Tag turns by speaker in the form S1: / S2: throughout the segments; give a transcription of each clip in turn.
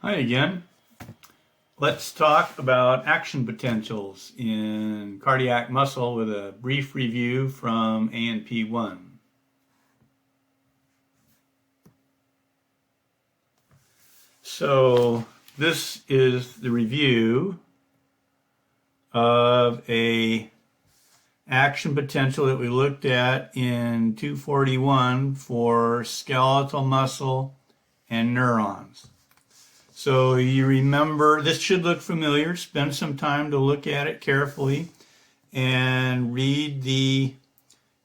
S1: Hi again. Let's talk about action potentials in cardiac muscle with a brief review from ANP1. So this is the review of a action potential that we looked at in 241 for skeletal muscle and neurons. So you remember, this should look familiar. Spend some time to look at it carefully and read the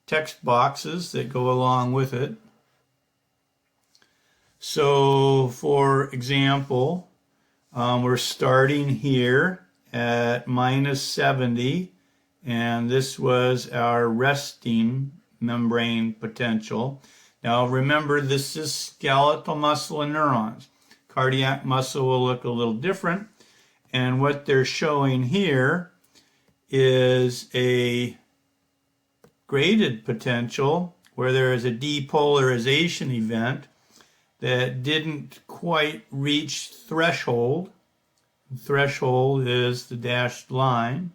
S1: text boxes that go along with it. So for example, we're starting here at minus 70, and this was our resting membrane potential. Now remember, this is skeletal muscle and neurons. Cardiac muscle will look a little different, and what they're showing here is a graded potential where there is a depolarization event that didn't quite reach threshold. Threshold is the dashed line,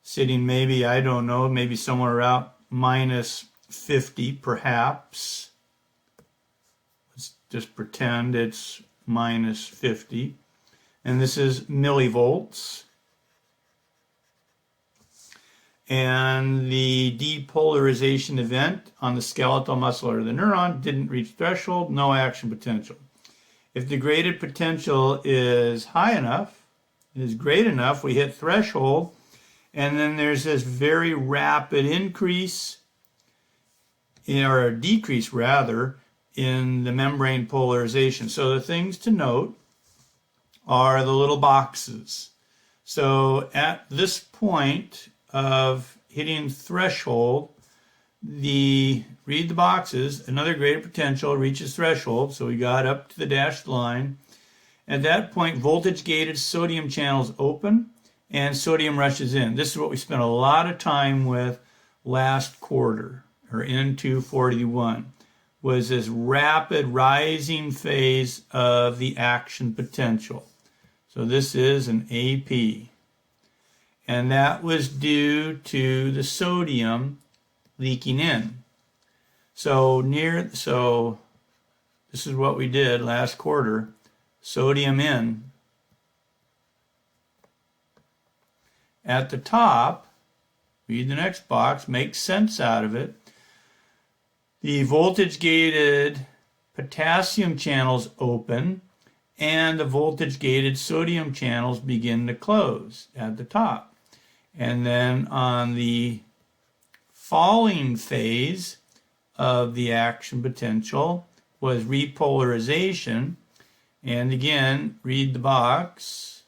S1: sitting maybe, I don't know, maybe somewhere around minus 50 perhaps. Let's just pretend it's minus 50, and this is millivolts, and the depolarization event on the skeletal muscle or the neuron didn't reach threshold, no action potential. If the graded potential is high enough, is great enough, we hit threshold, and then there's this very rapid increase, or decrease rather, in the membrane polarization. So the things to note are the little boxes. So at this point of hitting threshold, read the boxes, another graded potential reaches threshold, so we got up to the dashed line. At that point, voltage gated sodium channels open and sodium rushes in. This is what we spent a lot of time with last quarter, or in 241. Was this rapid rising phase of the action potential. So this is an AP. And that was due to the sodium leaking in. So this is what we did last quarter. Sodium in. At the top, read the next box, make sense out of it. The voltage-gated potassium channels open, and the voltage-gated sodium channels begin to close at the top. And then on the falling phase of the action potential was repolarization. And again, read the box.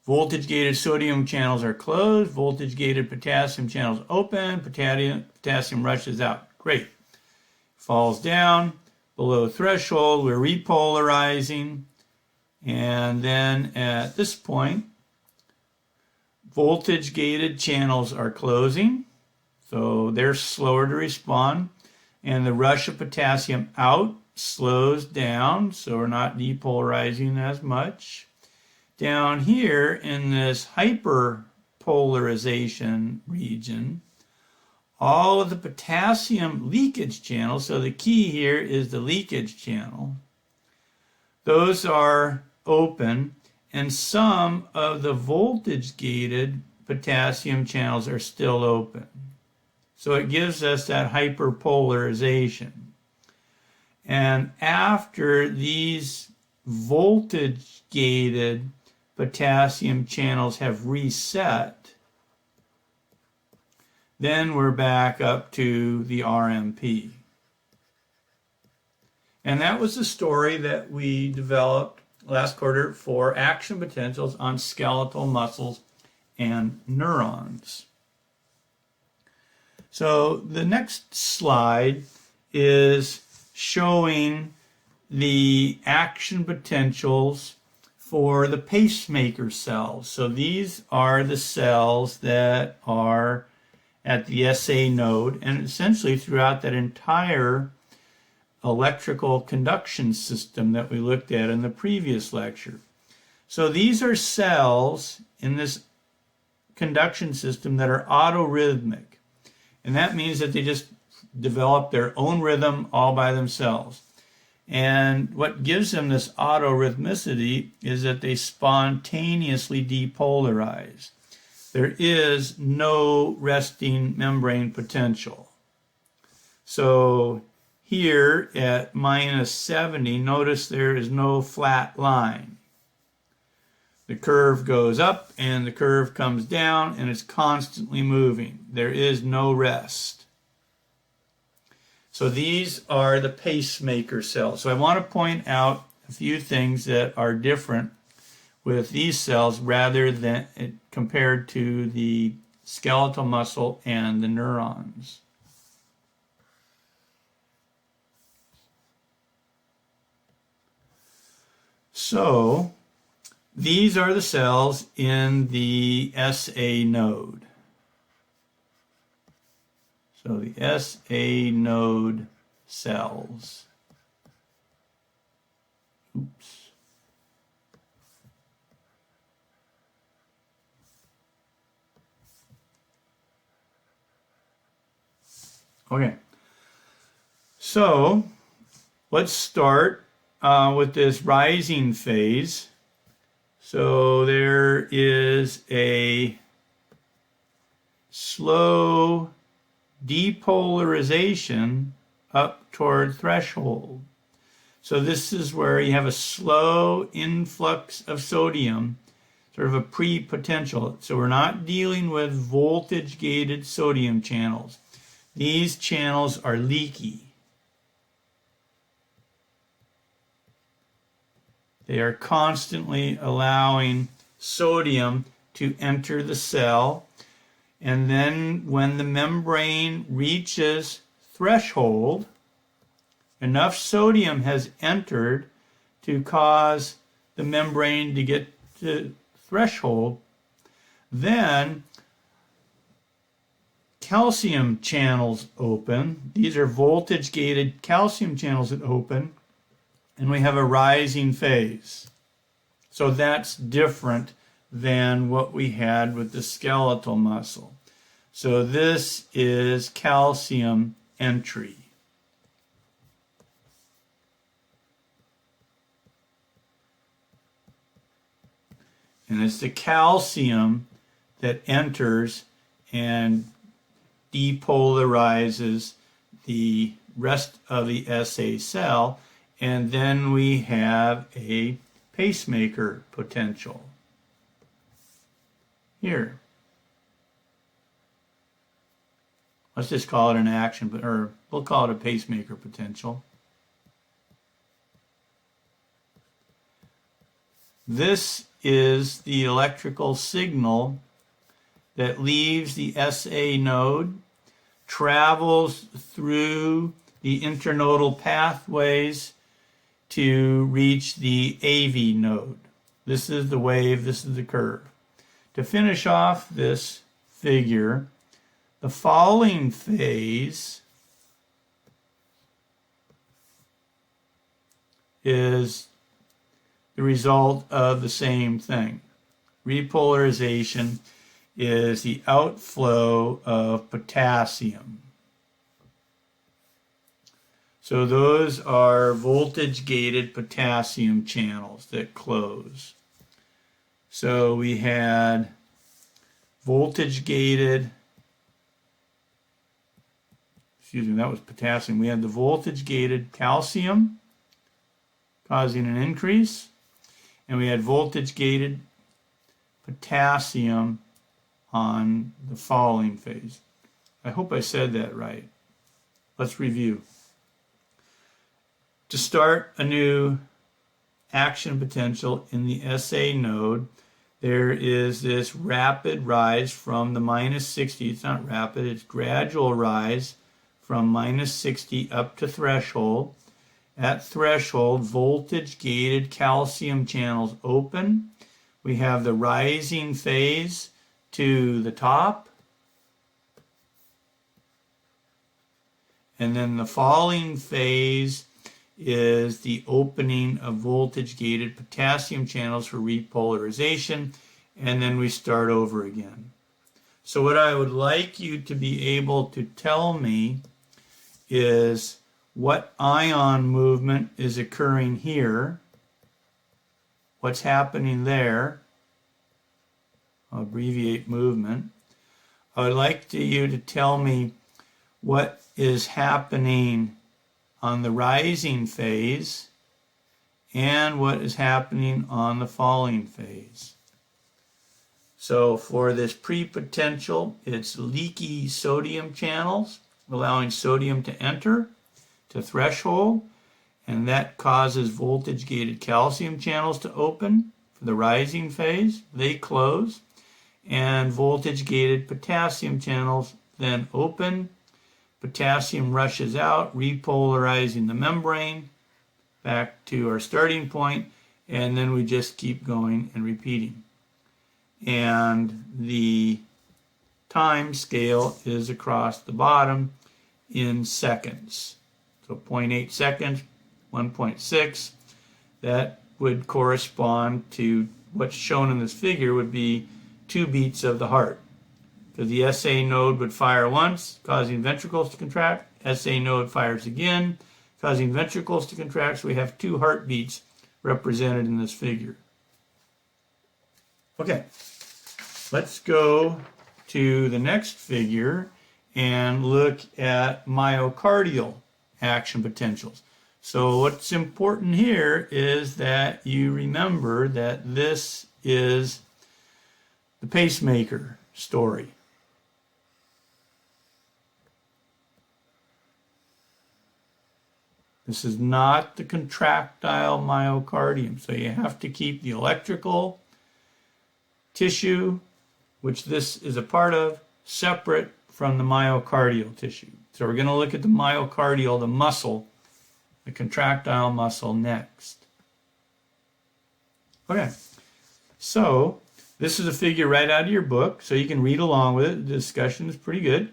S1: Voltage-gated sodium channels are closed, voltage-gated potassium channels open, potassium rushes out. Great. Falls down below threshold, we're repolarizing, and then at this point, voltage-gated channels are closing, so they're slower to respond, and the rush of potassium out slows down, so we're not depolarizing as much. Down here in this hyperpolarization region, all of the potassium leakage channels, so the key here is the leakage channel, those are open, and some of the voltage-gated potassium channels are still open. So it gives us that hyperpolarization. And after these voltage-gated potassium channels have reset, then we're back up to the RMP. And that was the story that we developed last quarter for action potentials on skeletal muscles and neurons. So the next slide is showing the action potentials for the pacemaker cells. So these are the cells that are at the SA node, and essentially throughout that entire electrical conduction system that we looked at in the previous lecture. So these are cells in this conduction system that are autorhythmic. And that means that they just develop their own rhythm all by themselves. And what gives them this autorhythmicity is that they spontaneously depolarize. There is no resting membrane potential. So here at minus 70, notice there is no flat line. The curve goes up and the curve comes down and it's constantly moving. There is no rest. So these are the pacemaker cells. So I want to point out a few things that are different with these cells rather than compared to the skeletal muscle and the neurons. So these are the cells in the SA node. So the SA node cells. Oops. Okay. So let's start with this rising phase. So there is a slow depolarization up toward threshold. So this is where you have a slow influx of sodium, sort of a pre-potential. So we're not dealing with voltage-gated sodium channels. These channels are leaky. They are constantly allowing sodium to enter the cell. And then when the membrane reaches threshold, enough sodium has entered to cause the membrane to get to threshold, then calcium channels open. These are voltage-gated calcium channels that open, and we have a rising phase. So that's different than what we had with the skeletal muscle. So this is calcium entry. And it's the calcium that enters and depolarizes the rest of the SA cell, and then we have a pacemaker potential. Here. Let's just call it an action, or we'll call it a pacemaker potential. This is the electrical signal that leaves the SA node, travels through the internodal pathways to reach the AV node. This is the wave, this is the curve. To finish off this figure, the falling phase is the result of the same thing. Repolarization is the outflow of potassium. So those are voltage-gated potassium channels that close. So we had voltage-gated, that was potassium. We had the voltage-gated calcium causing an increase, and we had voltage-gated potassium on the falling phase. I hope I said that right. Let's review. To start a new action potential in the SA node, there is this rapid rise from the minus 60. It's not rapid, it's gradual rise from minus 60 up to threshold. At threshold, voltage-gated calcium channels open. We have the rising phase to the top, and then the falling phase is the opening of voltage-gated potassium channels for repolarization, and then we start over again. So what I would like you to be able to tell me is what ion movement is occurring here, what's happening there. I'll abbreviate movement. I would like you to tell me what is happening on the rising phase and what is happening on the falling phase. So for this pre-potential, it's leaky sodium channels, allowing sodium to enter to threshold, and that causes voltage-gated calcium channels to open. For the rising phase, they close, and voltage-gated potassium channels then open. Potassium rushes out, repolarizing the membrane back to our starting point, and then we just keep going and repeating. And the time scale is across the bottom in seconds. So 0.8 seconds, 1.6, that would correspond to what's shown in this figure would be 2 beats of the heart. Because the SA node would fire once, causing ventricles to contract. SA node fires again, causing ventricles to contract. So we have 2 heartbeats represented in this figure. Okay, let's go to the next figure and look at myocardial action potentials. So what's important here is that you remember that this is the pacemaker story. This is not the contractile myocardium, so you have to keep the electrical tissue, which this is a part of, separate from the myocardial tissue. So we're going to look at the myocardial, the muscle, the contractile muscle next. Okay, so this is a figure right out of your book, so you can read along with it. The discussion is pretty good.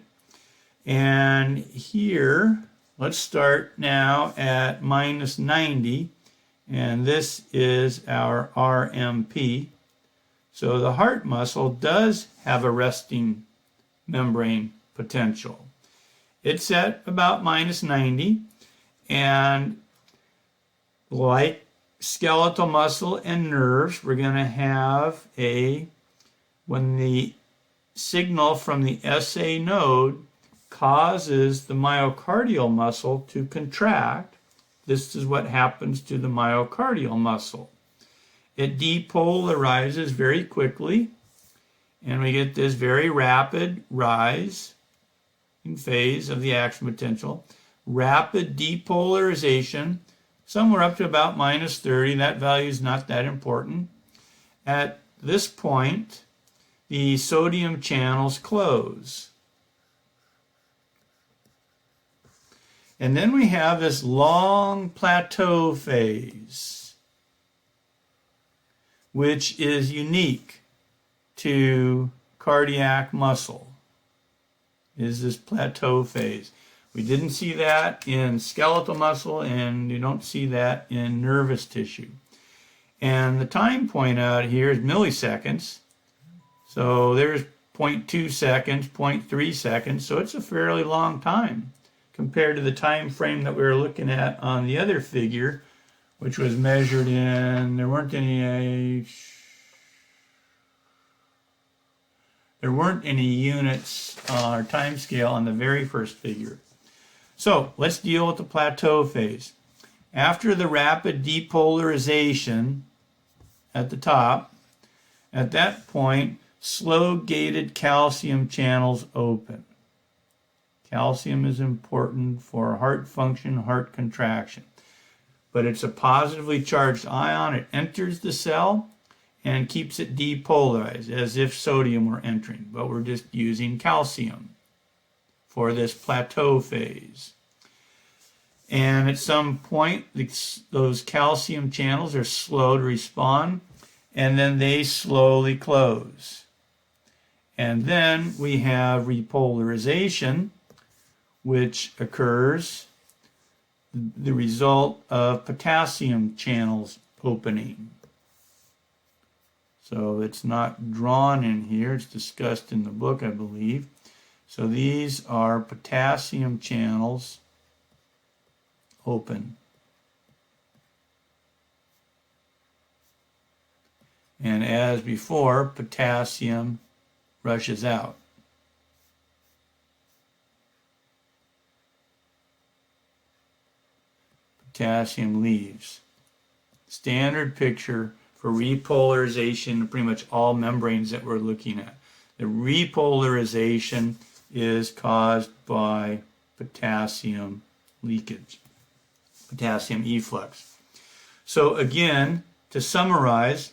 S1: And here, let's start now at minus 90, and this is our RMP. So the heart muscle does have a resting membrane potential. It's at about minus 90, and like skeletal muscle and nerves, we're going to have when the signal from the SA node causes the myocardial muscle to contract, this is what happens to the myocardial muscle. It depolarizes very quickly, and we get this very rapid rise in phase of the action potential. Rapid depolarization, somewhere up to about minus 30. That value is not that important. At this point, the sodium channels close. And then we have this long plateau phase, which is unique to cardiac muscle, is this plateau phase. We didn't see that in skeletal muscle, and you don't see that in nervous tissue. And the time point out here is milliseconds. So there's 0.2 seconds, 0.3 seconds, so it's a fairly long time compared to the time frame that we were looking at on the other figure, which was measured in, there weren't any units or time scale on the very first figure. So let's deal with the plateau phase. After the rapid depolarization at the top, at that point, slow gated calcium channels open. Calcium is important for heart function, heart contraction. But it's a positively charged ion. It enters the cell and keeps it depolarized as if sodium were entering. But we're just using calcium for this plateau phase. And at some point, those calcium channels are slow to respond, and then they slowly close. And then we have repolarization, which occurs. the result of potassium channels opening. So it's not drawn in here, it's discussed in the book, I believe. So these are potassium channels open. And as before, potassium rushes out. Potassium leaves. Standard picture for repolarization of pretty much all membranes that we're looking at. The repolarization is caused by potassium leakage, potassium efflux. So again, to summarize,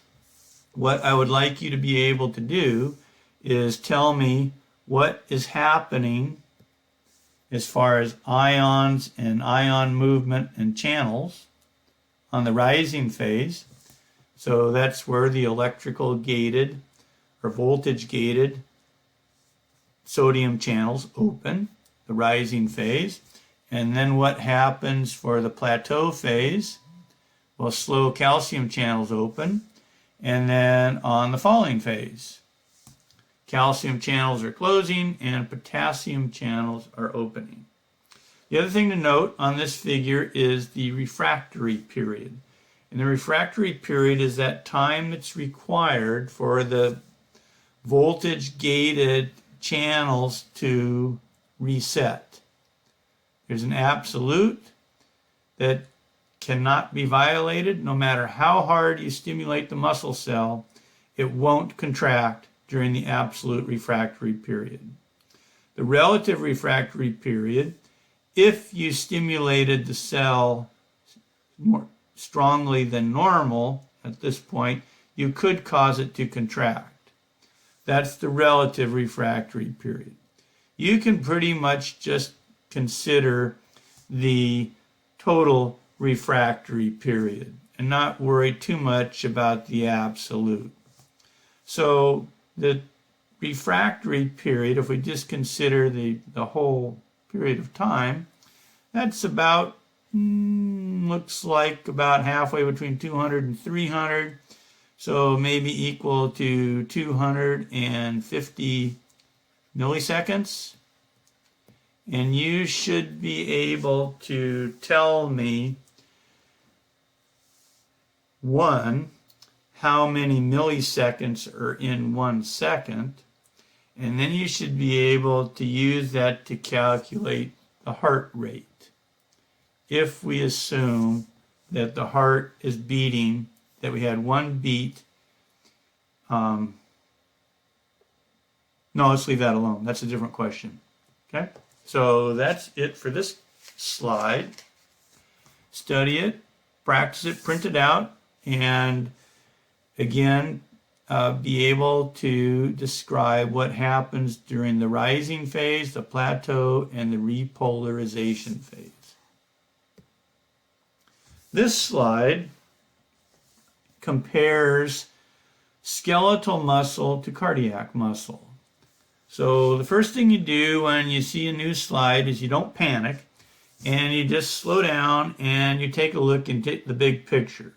S1: what I would like you to be able to do is tell me what is happening as far as ions and ion movement and channels on the rising phase. So that's where the electrical gated or voltage gated sodium channels open, the rising phase. And then what happens for the plateau phase? Well, slow calcium channels open. And then on the falling phase, calcium channels are closing and potassium channels are opening. The other thing to note on this figure is the refractory period. And the refractory period is that time that's required for the voltage gated channels to reset. There's an absolute that cannot be violated. No matter how hard you stimulate the muscle cell, it won't contract during the absolute refractory period. The relative refractory period, if you stimulated the cell more strongly than normal at this point, you could cause it to contract. That's the relative refractory period. You can pretty much just consider the total refractory period and not worry too much about the absolute. So the refractory period, if we just consider the whole period of time, that's about, looks like about halfway between 200 and 300. So maybe equal to 250 milliseconds. And you should be able to tell me, one, how many milliseconds are in 1 second, and then you should be able to use that to calculate the heart rate. If we assume that the heart is beating, that we had one beat, no, let's leave that alone. That's a different question. Okay, so that's it for this slide. Study it, practice it, print it out, and again, be able to describe what happens during the rising phase, the plateau, and the repolarization phase. This slide compares skeletal muscle to cardiac muscle. So the first thing you do when you see a new slide is you don't panic, and you just slow down and you take a look and take the big picture.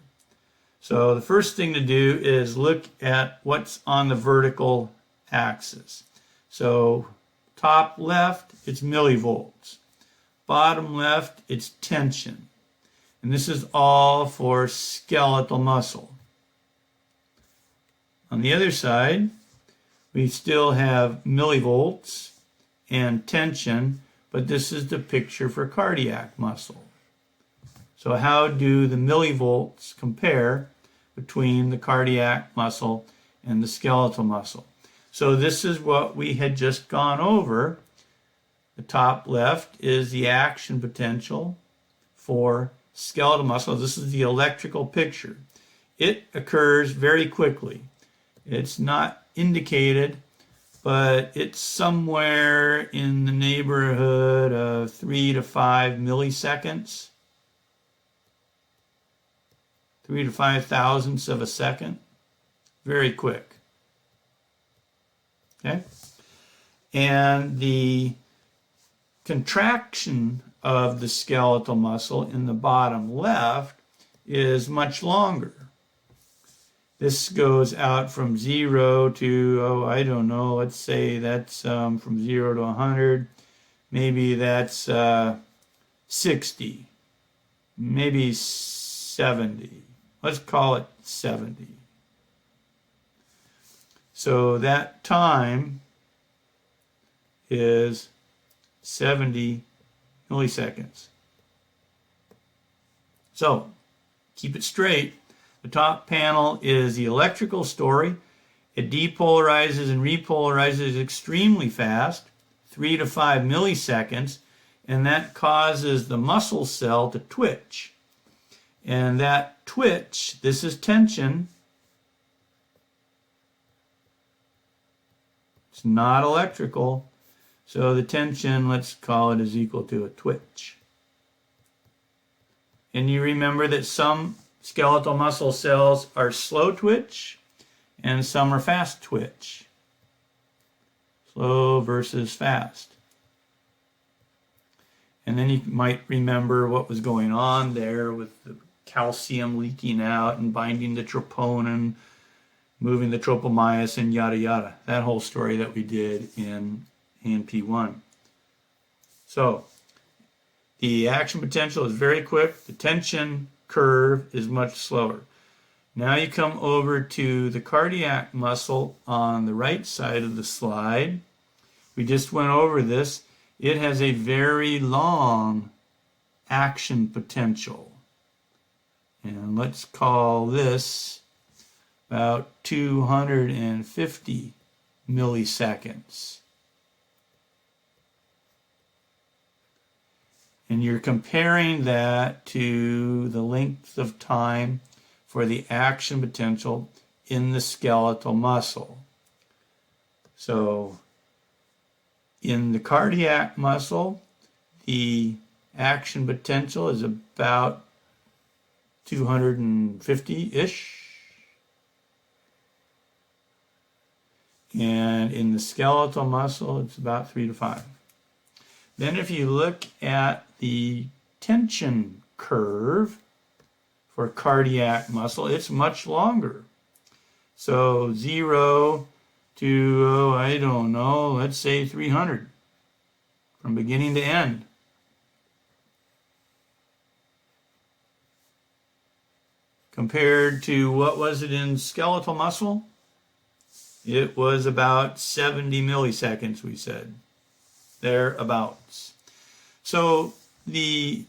S1: So the first thing to do is look at what's on the vertical axis. So top left, it's millivolts. Bottom left, it's tension. And this is all for skeletal muscle. On the other side, we still have millivolts and tension, but this is the picture for cardiac muscle. So how do the millivolts compare between the cardiac muscle and the skeletal muscle? So this is what we had just gone over. The top left is the action potential for skeletal muscle. This is the electrical picture. It occurs very quickly. It's not indicated, but it's somewhere in the neighborhood of 3 to 5 milliseconds. 3 to 5 thousandths of a second. Very quick. Okay? And the contraction of the skeletal muscle in the bottom left is much longer. This goes out from 0 to, I don't know, let's say that's from 0 to 100. Maybe that's 60. Maybe 70. Let's call it 70. So that time is 70 milliseconds. So, keep it straight. The top panel is the electrical story. It depolarizes and repolarizes extremely fast, 3 to 5 milliseconds, and that causes the muscle cell to twitch. And that twitch, this is tension. It's not electrical. So the tension, let's call it, is equal to a twitch. And you remember that some skeletal muscle cells are slow twitch and some are fast twitch. Slow versus fast. And then you might remember what was going on there with the calcium leaking out and binding the troponin, moving the tropomyosin, yada yada. That whole story that we did in P1. So, the action potential is very quick. The tension curve is much slower. Now you come over to the cardiac muscle on the right side of the slide. We just went over this. It has a very long action potential. And let's call this about 250 milliseconds. And you're comparing that to the length of time for the action potential in the skeletal muscle. So, in the cardiac muscle, the action potential is about 250-ish. And in the skeletal muscle, it's about 3 to 5. Then if you look at the tension curve for cardiac muscle, it's much longer. So 0 to, I don't know, let's say 300 from beginning to end. Compared to what was it in skeletal muscle? It was about 70 milliseconds, we said. Thereabouts. So the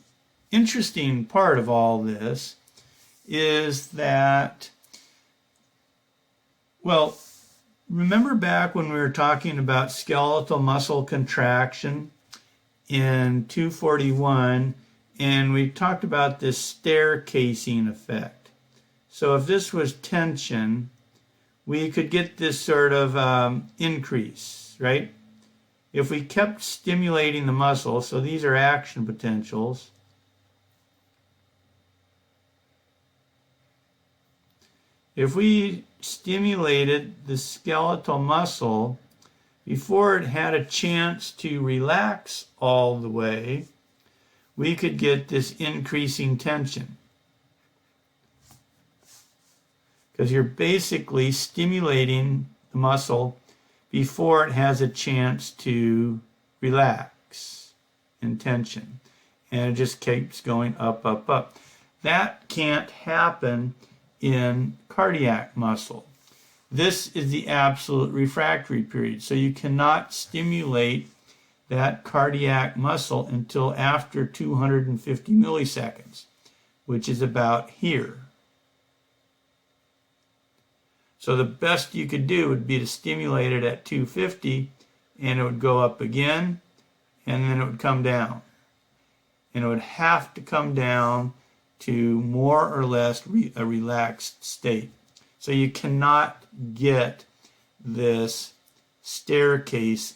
S1: interesting part of all this is that, well, remember back when we were talking about skeletal muscle contraction in 241, and we talked about this staircasing effect. So if this was tension, we could get this sort of increase, right? If we kept stimulating the muscle, so these are action potentials, if we stimulated the skeletal muscle before it had a chance to relax all the way, we could get this increasing tension. Because you're basically stimulating the muscle before it has a chance to relax in tension. And it just keeps going up, up, up. That can't happen in cardiac muscle. This is the absolute refractory period. So you cannot stimulate that cardiac muscle until after 250 milliseconds, which is about here. So the best you could do would be to stimulate it at 250, and it would go up again, and then it would come down. And it would have to come down to more or less a relaxed state. So you cannot get this staircase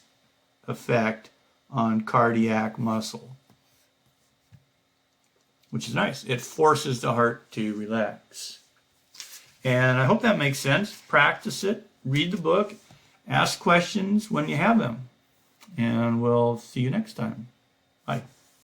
S1: effect on cardiac muscle, which is nice. It forces the heart to relax. And I hope that makes sense. Practice it, read the book, ask questions when you have them. And we'll see you next time. Bye.